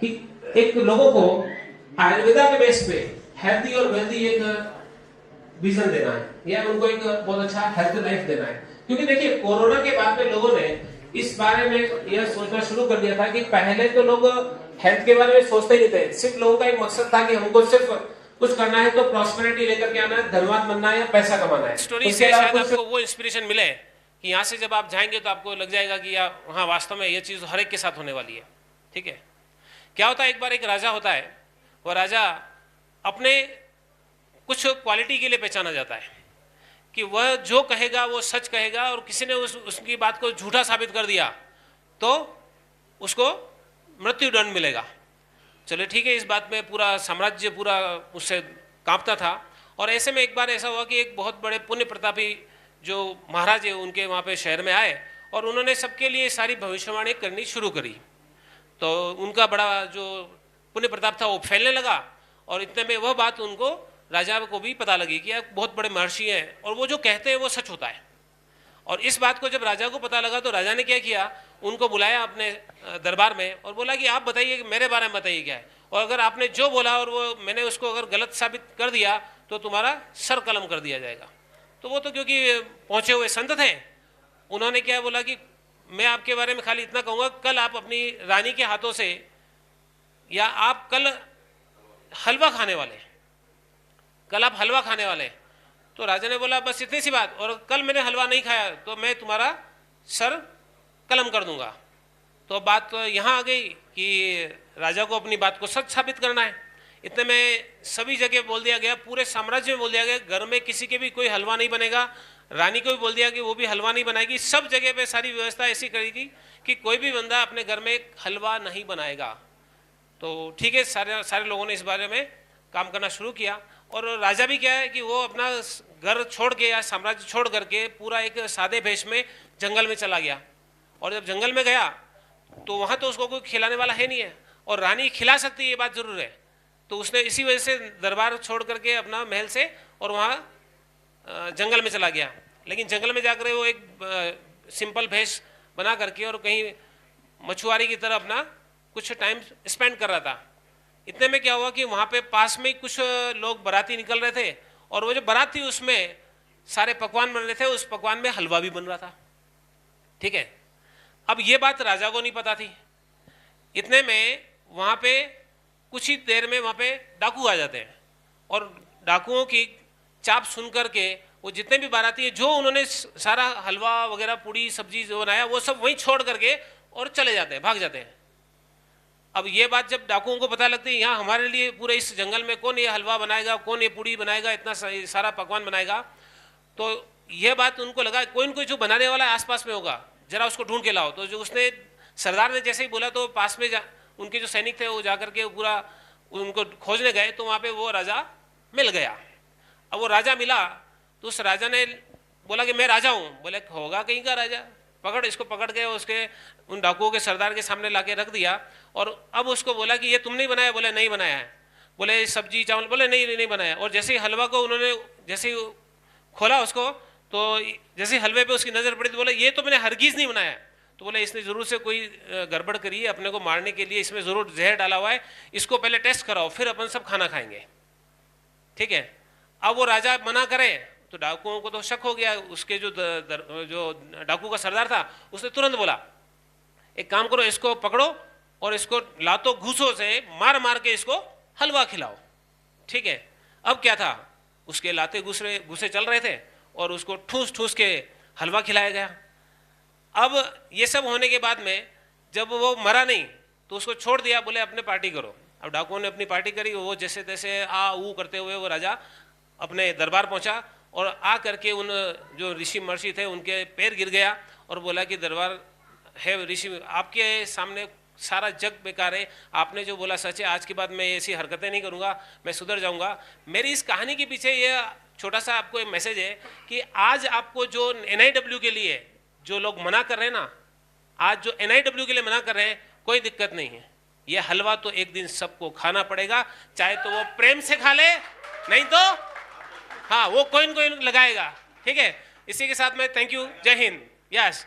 कि एक लोगों को आयुर्वेदा के बेस पे हेल्दी और वेल्दी एक विजन देना है, या उनको एक बहुत अच्छा हेल्थ लाइफ देना है। क्योंकि देखिए कोरोना के बाद में लोगों ने इस बारे में यह सोचना शुरू कर दिया था कि पहले तो लोग हेल्थ के बारे में सोचते ही नहीं थे, सिर्फ लोगों का एक मकसद था कि हमको सिर्फ कुछ करना है तो प्रॉस्पेरिटी लेकर के आना है, धनवान बनना है या पैसा कमाना है। स्टोरी से शायद आपको वो इंस्पिरेशन मिले कि यहाँ से जब आप जाएंगे तो आपको लग जाएगा कि हाँ वास्तव में ये चीज़ हर एक के साथ होने वाली है। ठीक है, क्या होता है, एक बार एक राजा होता है, वो राजा अपने कुछ क्वालिटी के लिए पहचाना जाता है कि वह जो कहेगा वो सच कहेगा, और किसी ने उसकी बात को झूठा साबित कर दिया तो उसको मृत्युदंड मिलेगा। चलो ठीक है, इस बात में पूरा साम्राज्य पूरा उससे कांपता था। और ऐसे में एक बार ऐसा हुआ कि एक बहुत बड़े पुण्य प्रतापी जो महाराज है उनके वहाँ पे शहर में आए, और उन्होंने सबके लिए सारी भविष्यवाणी करनी शुरू करी। तो उनका बड़ा जो पुण्य प्रताप था वो फैलने लगा, और इतने में वह बात उनको राजा को भी पता लगी कि यार बहुत बड़े महर्षि हैं और वो जो कहते हैं वो सच होता है। और इस बात को जब राजा को पता लगा तो राजा ने क्या किया, उनको बुलाया अपने दरबार में और बोला कि आप बताइए, मेरे बारे में बताइए क्या है, और अगर आपने जो बोला और वो मैंने उसको अगर गलत साबित कर दिया तो तुम्हारा सर कलम कर दिया जाएगा। तो वो तो क्योंकि पहुँचे हुए संत थे, उन्होंने क्या बोला कि मैं आपके बारे में खाली इतना कहूँगा, कल आप अपनी रानी के हाथों से, या आप कल हलवा खाने वाले, कल आप हलवा खाने वाले। तो राजा ने बोला बस इतनी सी बात, और कल मैंने हलवा नहीं खाया तो मैं तुम्हारा सर कलम कर दूंगा। तो बात तो यहाँ आ गई कि राजा को अपनी बात को सच साबित करना है। इतने में सभी जगह बोल दिया गया, पूरे साम्राज्य में बोल दिया गया, घर में किसी के भी कोई हलवा नहीं बनेगा। रानी को भी बोल दिया कि वो भी हलवा नहीं बनाएगी। सब जगह पे सारी व्यवस्था ऐसी करी थी कि कोई भी बंदा अपने घर में हलवा नहीं बनाएगा। तो ठीक है, सारे लोगों ने इस बारे में काम करना शुरू किया। और राजा भी क्या है कि वो अपना घर छोड़ के या साम्राज्य छोड़ करके पूरा एक सादे भेष में जंगल में चला गया। और जब जंगल में गया तो वहाँ तो उसको कोई खिलाने वाला है नहीं है, और रानी खिला सकती है ये बात जरूर है। तो उसने इसी वजह से दरबार छोड़ करके अपना महल से और वहाँ जंगल में चला गया। लेकिन जंगल में जाकर वो एक सिंपल भेष बना करके और कहीं मछुआरी की तरह अपना कुछ टाइम स्पेंड कर रहा था। इतने में क्या हुआ कि वहाँ पे पास में कुछ लोग बाराती निकल रहे थे, और वो जो बारात थी उसमें सारे पकवान बन रहे थे, उस पकवान में हलवा भी बन रहा था। ठीक है, अब ये बात राजा को नहीं पता थी। इतने में वहाँ पे कुछ ही देर में वहाँ पे डाकू आ जाते हैं, और डाकुओं की चाप सुन करके वो जितने भी बाराती हैं, जो उन्होंने सारा हलवा वगैरह पूड़ी सब्जी जो बनाया वो सब वहीं छोड़ करके और चले जाते हैं, भाग जाते हैं। अब ये बात जब डाकुओं को पता लगती है, यहाँ हमारे लिए पूरे इस जंगल में कौन ये हलवा बनाएगा, कौन ये पूड़ी बनाएगा, इतना सारा पकवान बनाएगा, तो ये बात उनको लगा कोई न कोई जो बनाने वाला आसपास में होगा, जरा उसको ढूंढ के लाओ। तो जो उसने सरदार ने जैसे ही बोला तो पास में उनके जो सैनिक थे वो जाकर के पूरा उनको खोजने गए, तो वहाँ पे वो राजा मिल गया। अब वो राजा मिला तो उस राजा ने बोला कि मैं राजा हूँ। बोले होगा कहीं का राजा, पकड़ इसको, पकड़ के उसके उन डाकुओं के सरदार के सामने लाके रख दिया। और अब उसको बोला कि ये तुमने ही बनाया? बोले नहीं बनाया है। बोले सब्जी चावल? बोले नहीं बनाया। और जैसे ही हलवा को उन्होंने जैसे ही खोला उसको, तो जैसे हलवे पे उसकी नज़र पड़ी तो बोले ये तो मैंने हरगिज़ नहीं बनाया। तो बोले इसने ज़रूर से कोई गड़बड़ करी है, अपने को मारने के लिए इसमें ज़रूर जहर डाला हुआ है, इसको पहले टेस्ट कराओ फिर अपन सब खाना खाएंगे। ठीक है, अब वो राजा मना करे तो डाकुओं को तो शक हो गया। उसके जो डाकू का सरदार था उसने तुरंत बोला एक काम करो, इसको पकड़ो और इसको लातों घूसों से मार मार के इसको हलवा खिलाओ। ठीक है, अब क्या था, उसके लाते घूसे चल रहे थे और उसको ठूस ठूस के हलवा खिलाया गया। अब ये सब होने के बाद में जब वो मरा नहीं तो उसको छोड़ दिया, बोले अपने पार्टी करो। अब डाकुओं ने अपनी पार्टी करी, वो जैसे तैसे आ ऊ करते हुए वो राजा अपने दरबार पहुंचा और आ करके उन जो ऋषि महर्षि थे उनके पैर गिर गया और बोला कि दरबार है ऋषि, आपके सामने सारा जग बेकार है, आपने जो बोला सच है, आज के बाद मैं ऐसी हरकतें नहीं करूँगा, मैं सुधर जाऊँगा। मेरी इस कहानी के पीछे ये छोटा सा आपको एक मैसेज है कि आज आपको जो NIW के लिए जो लोग मना कर रहे हैं ना, आज जो NIW के लिए मना कर रहे हैं, कोई दिक्कत नहीं है। ये हलवा तो एक दिन सबको खाना पड़ेगा, चाहे तो वो प्रेम से खा ले, नहीं तो हाँ वो कोई न कोई लगाएगा। ठीक है, इसी के साथ में थैंक यू, जय हिंद। यस।